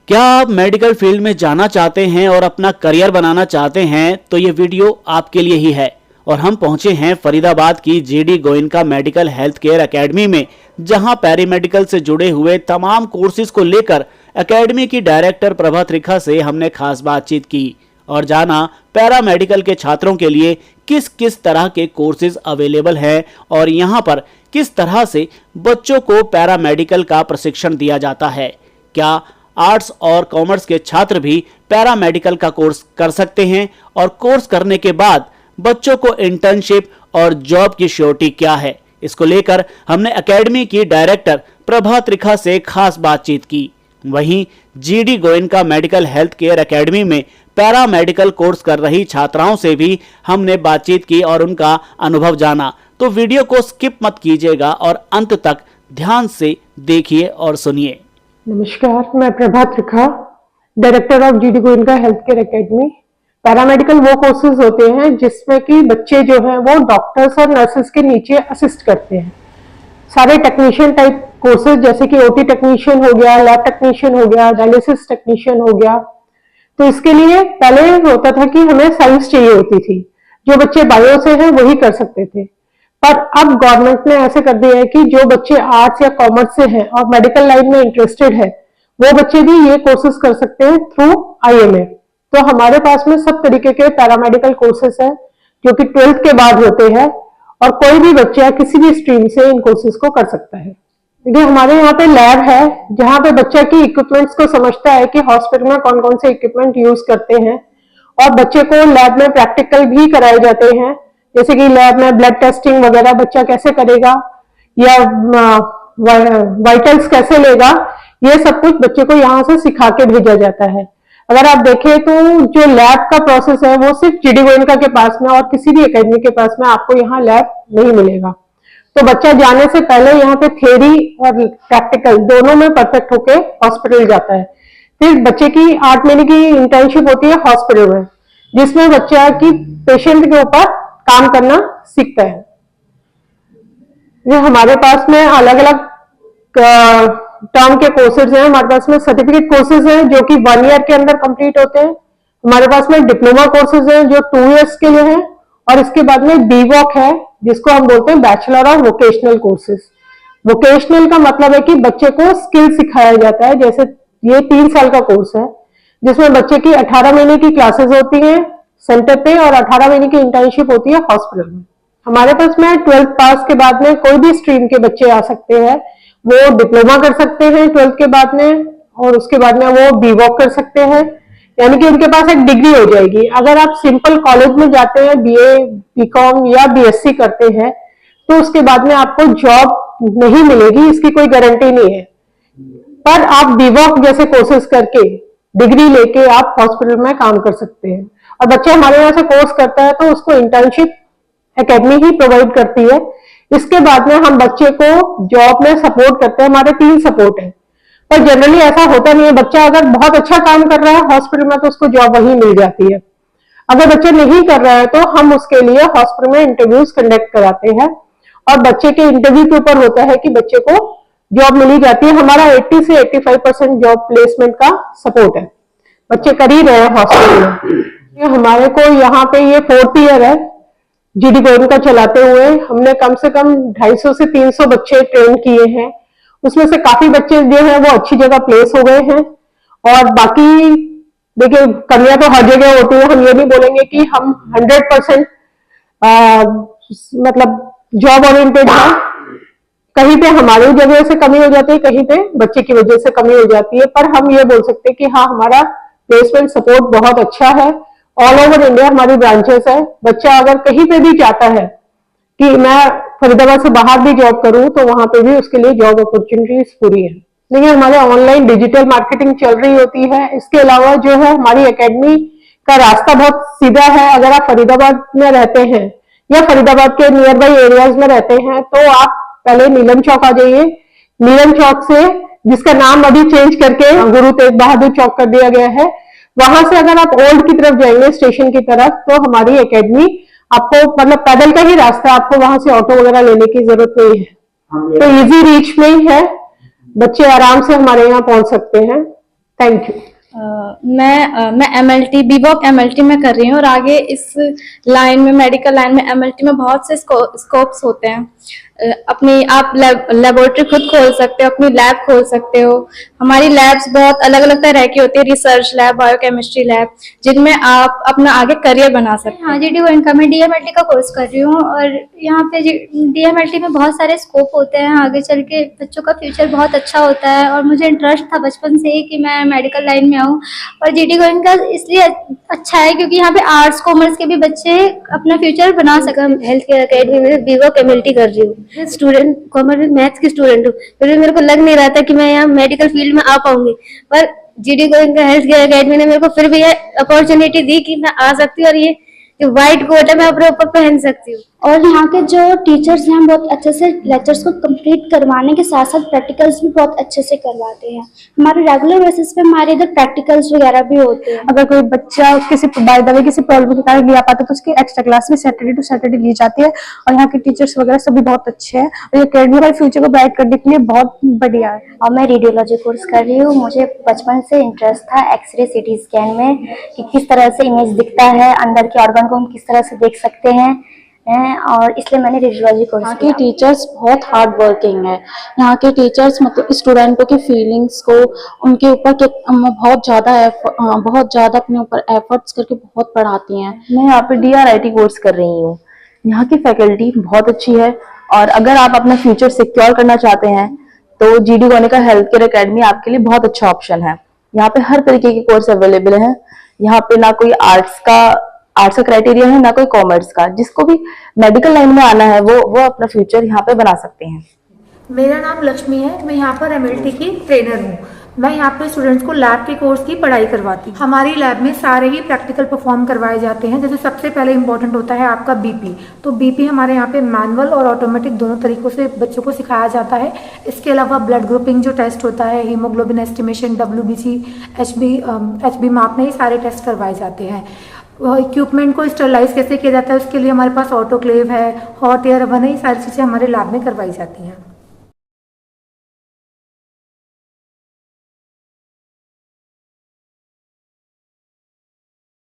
क्या आप medical field में जाना चाहते हैं और अपना करियर बनाना चाहते हैं तो ये वीडियो आपके लिए ही है। और हम पहुंचे हैं फरीदाबाद की GD Goenka medical health care academy में, जहां पैरामेडिकल से जुड़े हुए तमाम कोर्सेज को लेकर एकेडमी की डायरेक्टर प्रभा त्रिखा से हमने खास बातचीत की और जाना पैरामेडिकल के छात्रों के लिए किस किस तरह के कोर्सेज अवेलेबल हैं और यहां पर किस तरह से बच्चों को पैरामेडिकल का प्रशिक्षण दिया जाता है। क्या आर्ट्स और कॉमर्स के छात्र भी पैरामेडिकल का कोर्स कर सकते हैं और कोर्स करने के बाद बच्चों को इंटर्नशिप और जॉब की श्योरिटी क्या है, इसको लेकर हमने एकेडमी की डायरेक्टर प्रभा त्रिखा से खास बातचीत की। वहीं GD Goenka medical health care academy में पैरामेडिकल कोर्स कर रही छात्राओं से भी हमने बातचीत की और उनका अनुभव जाना। तो वीडियो को स्किप मत कीजिएगा और अंत तक ध्यान से देखिए और सुनिए। नमस्कार, मैं Prabha Trikha, director of GD Goenka health care academy. Paramedical वो कोर्सेज होते हैं जिसमें कि बच्चे जो हैं वो डॉक्टर्स और नर्सेस के नीचे असिस्ट करते हैं। सारे टेक्नीशियन टाइप कोर्सेज जैसे कि ओटी टेक्नीशियन हो गया, लैब टेक्नीशियन हो गया, डायलिसिस टेक्नीशियन हो गया। तो इसके लिए पहले होता था कि हमें साइंस चाहिए होती थी, जो बच्चे बायो से हैं वही कर सकते थे। पर अब गवर्नमेंट ने ऐसे कर दिया है कि जो बच्चे आर्ट्स या कॉमर्स से हैं और मेडिकल लाइन में इंटरेस्टेड है वो बच्चे भी ये कोर्सेज कर सकते हैं थ्रू आईएमए। तो हमारे पास में सब तरीके के पैरामेडिकल कोर्सेज हैं जो कि 12th के बाद होते हैं और कोई भी बच्चा किसी भी स्ट्रीम से इन कोर्सेज को कर सकता है। देखिए, हमारे यहाँ पे लैब है जहाँ पे बच्चा की इक्विपमेंट्स को समझता है कि हॉस्पिटल में कौन कौन से इक्विपमेंट यूज करते हैं, और बच्चे को लैब में प्रैक्टिकल भी कराए जाते हैं, जैसे कि लैब में ब्लड टेस्टिंग वगैरह बच्चा कैसे करेगा या वाइटल्स कैसे लेगा, ये सब कुछ बच्चे को यहाँ से सिखा के भेजा जाता है। अगर आप देखें तो जो लैब का प्रोसेस है वो सिर्फ जीडी गोयनका के पास में और किसी भी एकेडमी के पास में आपको यहाँ लैब नहीं मिलेगा। तो बच्चा जाने से पहले यहाँ पे थ्योरी और प्रैक्टिकल दोनों में परफेक्ट होके हॉस्पिटल जाता है। फिर बच्चे की 8 महीने की इंटर्नशिप होती है हॉस्पिटल में, जिसमें बच्चा की पेशेंट के ऊपर काम करना सीखता है। ये हमारे पास में अलग अलग टर्म के कोर्सेज हैं। हमारे पास में सर्टिफिकेट कोर्सेज हैं जो कि 1 ईयर के अंदर कंप्लीट होते हैं। हमारे पास में डिप्लोमा कोर्सेज हैं जो 2 इयर्स के लिए हैं, और इसके बाद में बीवॉक है जिसको हम बोलते हैं bachelor of vocational courses. Vocational का मतलब है कि बच्चे को स्किल सिखाया जाता है। जैसे ये 3 साल का कोर्स है जिसमें बच्चे की 18 महीने की क्लासेस होती हैं सेंटर पे और 18 महीने की इंटर्नशिप होती है हॉस्पिटल में। हमारे पास में 12th पास के बाद में कोई भी स्ट्रीम के बच्चे आ सकते हैं। वो डिप्लोमा कर सकते हैं 12th के बाद में, और उसके बाद में वो बीवॉक कर सकते हैं, यानी कि उनके पास एक डिग्री हो जाएगी। अगर आप सिंपल कॉलेज में जाते हैं, बीए, बीकॉम या बीएससी करते हैं, तो उसके बाद में आपको जॉब नहीं मिलेगी, इसकी कोई गारंटी नहीं है। पर आप बीवॉक जैसे कोर्सेज करके डिग्री लेके आप हॉस्पिटल में काम कर सकते हैं। और बच्चा हमारे यहाँ से कोर्स करता है तो उसको इंटर्नशिप एकेडमी ही प्रोवाइड करती है। इसके बाद में हम बच्चे को जॉब में सपोर्ट करते हैं। हमारे 3 सपोर्ट है, पर जनरली ऐसा होता नहीं है। बच्चा अगर बहुत अच्छा काम कर रहा है हॉस्पिटल में तो उसको जॉब वहीं मिल जाती है। अगर बच्चा नहीं कर रहा है तो हम उसके लिए हॉस्पिटल में इंटरव्यूज कंडक्ट कराते हैं, और बच्चे के इंटरव्यू के ऊपर होता है कि बच्चे को जॉब मिली जाती है। हमारा 80 से 85% जॉब प्लेसमेंट का सपोर्ट है, बच्चे कर ही रहे हैं हॉस्पिटल में। हमारे को यहाँ पे ये 4th ईयर है जीडी गोयनका चलाते हुए। हमने कम से कम 250 से 300 बच्चे ट्रेन किए हैं। उसमें से काफी बच्चे जो हैं वो अच्छी जगह प्लेस हो गए हैं, और बाकी देखिए कमियां तो हर जगह होती है। हम ये नहीं बोलेंगे कि हम 100% मतलब जॉब ओरिएंटेड है। कहीं पे हमारी जगह से कमी हो जाती है, कहीं पे बच्चे की वजह से कमी हो जाती है, पर हम ये बोल सकते हैं कि हाँ, हमारा प्लेसमेंट सपोर्ट बहुत अच्छा है। ऑल ओवर इंडिया हमारी ब्रांचेस है। बच्चा अगर कहीं पे भी चाहता है कि मैं फरीदाबाद से बाहर भी जॉब करूं तो वहां पे भी उसके लिए जॉब अपॉर्चुनिटीज पूरी है। लेकिन हमारे ऑनलाइन डिजिटल मार्केटिंग चल रही होती है। इसके अलावा जो है हमारी एकेडमी का रास्ता बहुत सीधा है। अगर आप फरीदाबाद में रहते हैं या फरीदाबाद के नियर बाई एरियाज में रहते हैं तो आप पहले नीलम चौक आ जाइए। नीलम चौक से, जिसका नाम अभी चेंज करके गुरु तेग बहादुर चौक कर दिया गया है, वहां से अगर आप ओल्ड की तरफ जाएंगे स्टेशन की तरफ तो हमारी एकेडमी आपको मतलब पैदल का ही रास्ता, आपको वहां से ऑटो वगैरह लेने की जरूरत नहीं है। तो इजी रीच में ही है, बच्चे आराम से हमारे यहाँ पहुंच सकते हैं। Thank you. मैं MLT बीवॉक MLT में कर रही हूँ और आगे इस लाइन में मेडिकल लाइन में MLT में बहुत से स्कोप्स होते हैं। अपनी आप लेबोरेटरी खुद खोल सकते हो, अपनी लैब खोल सकते हो। हमारी लैब्स बहुत अलग अलग तरह की होती है, रिसर्च लैब, बायोकेमिस्ट्री लैब, जिनमें आप अपना आगे करियर बना सकते हैं। हाँ, GD गोयनका में DMLT का कोर्स कर रही हूँ और यहाँ पे DMLT में बहुत सारे स्कोप होते हैं। आगे चल के बच्चों का फ्यूचर बहुत अच्छा होता है और मुझे इंटरेस्ट था बचपन से ही कि मैं मेडिकल लाइन में आऊँ। और GD गोयनका इसलिए अच्छा है क्योंकि यहाँ पे आर्ट्स कॉमर्स के भी बच्चे अपना फ्यूचर बना सकते हैं। हेल्थ केयर अकेडमी में बीवॉक MLT कर रही हूँ। स्टूडेंट कॉमर्स मैथ्स की स्टूडेंट हूँ, फिर मेरे को लग नहीं रहा था कि मैं यहाँ मेडिकल फील्ड में आ पाऊंगी, पर GD Goenka health care academy ने मेरे को फिर भी ये अपॉर्चुनिटी दी कि मैं आ सकती हूँ और ये व्हाइट कोट है मैं अपने ऊपर पहन सकती हूँ। और यहाँ के जो टीचर्स हैं बहुत अच्छे से लेक्चर्स को कंप्लीट करवाने के साथ साथ प्रैक्टिकल्स भी बहुत अच्छे से करवाते हैं। हमारे रेगुलर बेसिस पे हमारे इधर प्रैक्टिकल्स वगैरह भी होते हैं। अगर कोई बच्चा किसी बाय द वे किसी प्रॉब्लम के कारण नहीं आ पाता तो उसकी एक्स्ट्रा क्लास भी सैटरडे टू सैटरडे ली जाती है और यहाँ के टीचर्स वगैरह सभी बहुत अच्छे हैं और ये अकेडमी हमारे फ्यूचर को ब्राइट करने के लिए बहुत बढ़िया है। और मैं रेडियोलॉजी कोर्स कर रही हूँ। मुझे बचपन से इंटरेस्ट था एक्सरे CT स्कैन में कि किस तरह से इमेज दिखता है, अंदर के ऑर्गन को हम किस तरह से देख सकते हैं और इसलिए मैंने रेडियोलॉजी कोर्स यहाँ के टीचर्स बहुत हार्ड वर्किंग है। यहाँ के टीचर्स मतलब स्टूडेंटों की फीलिंग्स को उनके ऊपर बहुत ज़्यादा अपने ऊपर एफर्ट्स करके बहुत पढ़ाती हैं। मैं यहाँ पे DRIT कोर्स कर रही हूँ। यहाँ की फैकल्टी बहुत अच्छी है और अगर आप अपना फ्यूचर सिक्योर करना चाहते हैं तो GD Goenka health care academy आपके लिए बहुत अच्छा ऑप्शन है। यहाँ पे हर तरीके के कोर्स अवेलेबल हैं। यहाँ पे ना कोई आर्ट्स का क्राइटेरिया है ना कोई कॉमर्स का। जिसको भी मेडिकल लाइन में आना है वो अपना फ्यूचर यहाँ पे बना सकते हैं। मेरा नाम लक्ष्मी है। मैं यहाँ पर MLT की ट्रेनर हूँ। मैं यहाँ पे स्टूडेंट्स को लैब के कोर्स की पढ़ाई करवाती हूँ। हमारी लैब में सारे ही प्रैक्टिकल परफॉर्म करवाए जाते हैं। जैसे सबसे पहले इंपॉर्टेंट होता है आपका BP। तो BP हमारे यहाँ पे मैनुअल और ऑटोमेटिक दोनों तरीकों से बच्चों को सिखाया जाता है। इसके अलावा ब्लड ग्रुपिंग जो टेस्ट होता है, हीमोग्लोबिन एस्टिमेशन, WBC, HB मापने, ये सारे टेस्ट करवाए जाते हैं। इक्विपमेंट को स्टरलाइज कैसे किया जाता है उसके लिए हमारे पास ऑटोक्लेव है, हॉट एयर ओवन है, ये सारी चीज़ें हमारे लैब में करवाई जाती हैं।